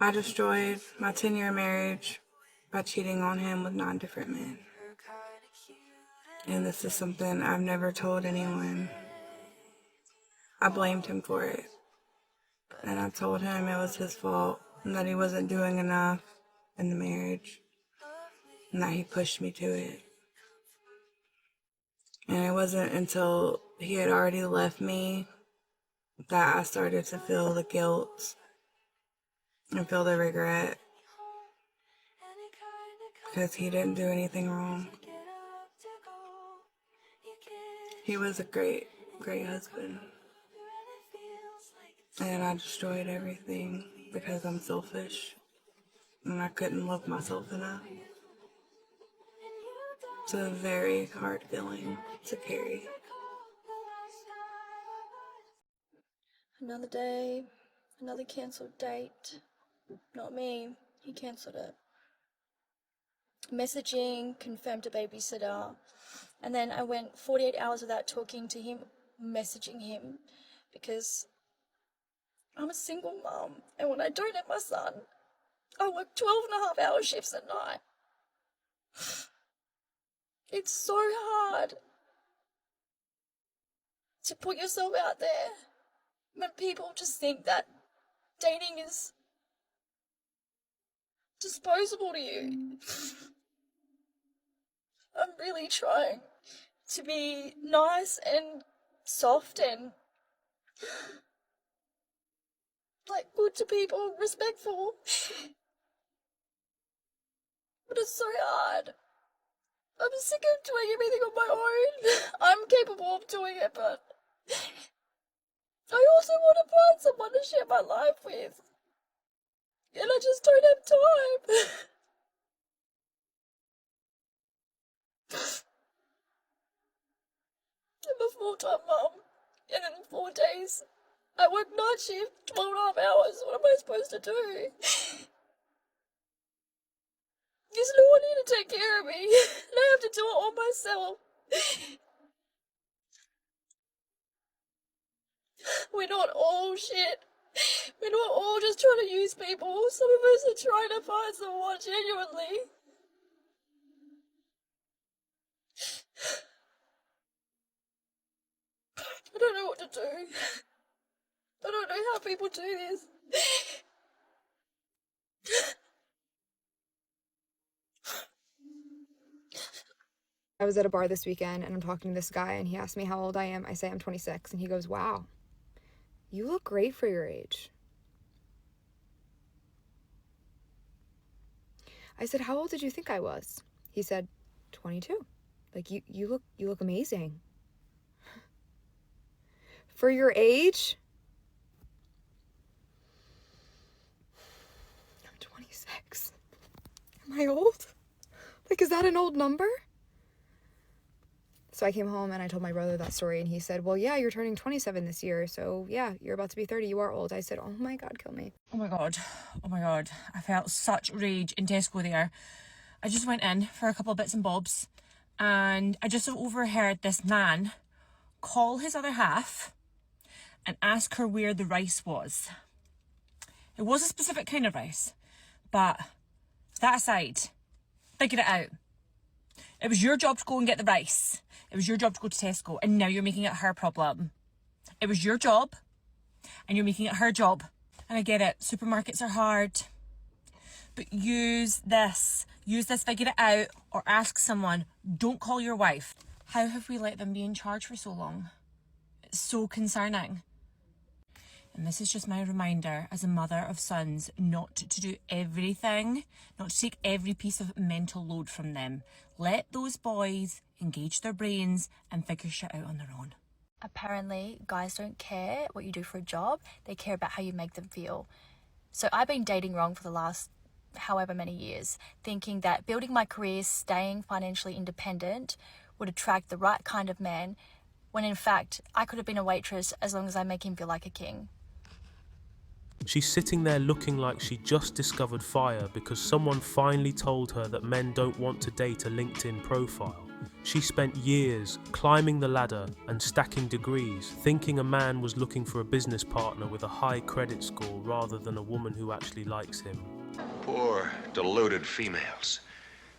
I destroyed my 10-year marriage by cheating on him with 9 different men. And this is something I've never told anyone. I blamed him for it. And I told him it was his fault and that he wasn't doing enough in the marriage and that he pushed me to it. And it wasn't until he had already left me that I started to feel the guilt and feel the regret because he didn't do anything wrong. He was a great, great husband. And I destroyed everything because I'm selfish and I couldn't love myself enough. It's a very hard feeling to carry. Another day, another cancelled date. Not me, he cancelled it. Messaging, confirmed a babysitter, and then I went 48 hours without talking to him, messaging him, because I'm a single mum, and when I don't have my son, I work 12.5-hour shifts at night. It's so hard to put yourself out there when people just think that dating is disposable to you. I'm really trying to be nice and soft and like good to people, respectful. But it's so hard. I'm sick of doing everything on my own. I'm capable of doing it, but I also want to find someone to share my life with. And I just don't have time. I'm a full-time mum, and in 4 days, I work night shift, 12.5 hours. What am I supposed to do? There's no one here to take care of me, and I have to do it all myself. We're not all shit. We're not all just trying to use people. Some of us are trying to find someone genuinely. I don't know what to do. I don't know how people do this. I was at a bar this weekend and I'm talking to this guy and he asked me how old I am. I say I'm 26 and he goes, "Wow, you look great for your age." I said, "How old did you think I was?" He said, 22. Like, you look amazing. For your age? I'm 26. Am I old? Like, is that an old number? So I came home and I told my brother that story and he said, "Well, yeah, you're turning 27 this year. So yeah, you're about to be 30. You are old." I said, "Oh my God, kill me." Oh my God. Oh my God. I felt such rage in Tesco there. I just went in for a couple of bits and bobs and I just overheard this man call his other half and ask her where the rice was. It was a specific kind of rice, but that aside, figure it out. It was your job to go and get the rice. It was your job to go to Tesco, and now you're making it her problem. It was your job, and you're making it her job. And I get it, supermarkets are hard. But use this, figure it out, or ask someone. Don't call your wife. How have we let them be in charge for so long? It's so concerning. And this is just my reminder as a mother of sons not to do everything, not to take every piece of mental load from them. Let those boys engage their brains and figure shit out on their own. Apparently, guys don't care what you do for a job. They care about how you make them feel. So I've been dating wrong for the last however many years, thinking that building my career, staying financially independent would attract the right kind of man, when in fact, I could have been a waitress as long as I make him feel like a king. She's sitting there looking like she just discovered fire because someone finally told her that men don't want to date a LinkedIn profile. She spent years climbing the ladder and stacking degrees, thinking a man was looking for a business partner with a high credit score rather than a woman who actually likes him. Poor, deluded females.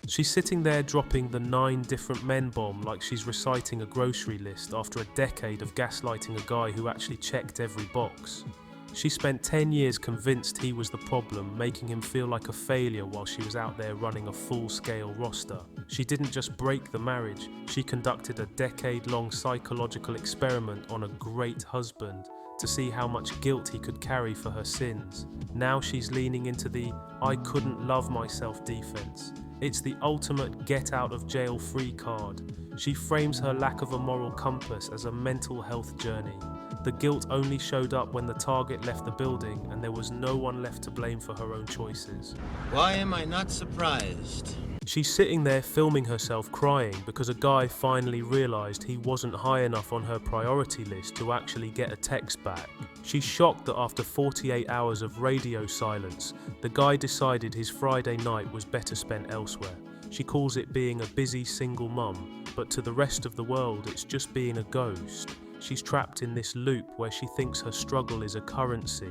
She's sitting there dropping the 9 different men bomb like she's reciting a grocery list after a decade of gaslighting a guy who actually checked every box. She spent 10 years convinced he was the problem, making him feel like a failure while she was out there running a full-scale roster. She didn't just break the marriage, she conducted a decade-long psychological experiment on a great husband to see how much guilt he could carry for her sins. Now she's leaning into the "I couldn't love myself" defense. It's the ultimate get-out-of-jail-free card. She frames her lack of a moral compass as a mental health journey. The guilt only showed up when the target left the building and there was no one left to blame for her own choices. Why am I not surprised? She's sitting there filming herself crying because a guy finally realised he wasn't high enough on her priority list to actually get a text back. She's shocked that after 48 hours of radio silence, the guy decided his Friday night was better spent elsewhere. She calls it being a busy single mum, but to the rest of the world it's just being a ghost. She's trapped in this loop where she thinks her struggle is a currency.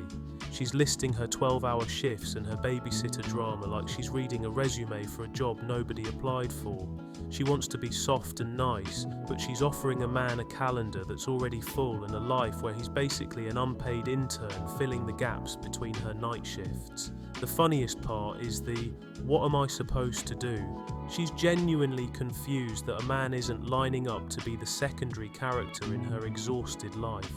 She's listing her 12-hour shifts and her babysitter drama like she's reading a resume for a job nobody applied for. She wants to be soft and nice, but she's offering a man a calendar that's already full and a life where he's basically an unpaid intern filling the gaps between her night shifts. The funniest part is the "what am I supposed to do?" She's genuinely confused that a man isn't lining up to be the secondary character in her exhausted life.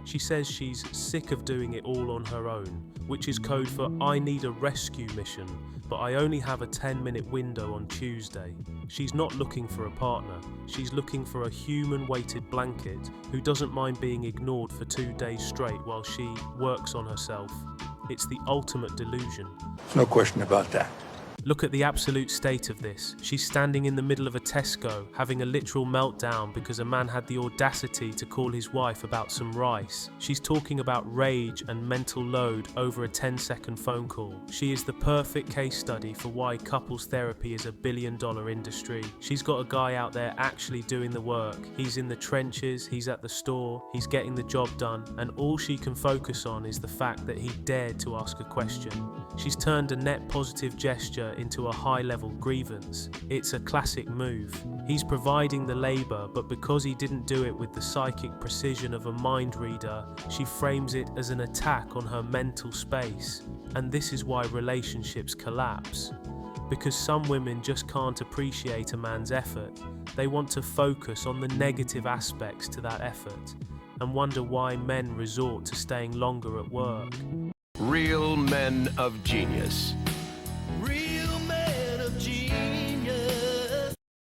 She says she's sick of doing it all on her own, which is code for "I need a rescue mission, but I only have a 10-minute window on Tuesday." She's not looking for a partner, she's looking for a human-weighted blanket who doesn't mind being ignored for 2 days straight while she works on herself. It's the ultimate delusion. No question about that. Look at the absolute state of this. She's standing in the middle of a Tesco, having a literal meltdown because a man had the audacity to call his wife about some rice. She's talking about rage and mental load over a 10-second phone call. She is the perfect case study for why couples therapy is a billion-dollar industry. She's got a guy out there actually doing the work. He's in the trenches, he's at the store, he's getting the job done, and all she can focus on is the fact that he dared to ask a question. She's turned a net positive gesture into a high-level grievance. It's a classic move. He's providing the labour, but because he didn't do it with the psychic precision of a mind reader, she frames it as an attack on her mental space. And this is why relationships collapse. Because some women just can't appreciate a man's effort. They want to focus on the negative aspects to that effort, and wonder why men resort to staying longer at work. Real men of genius.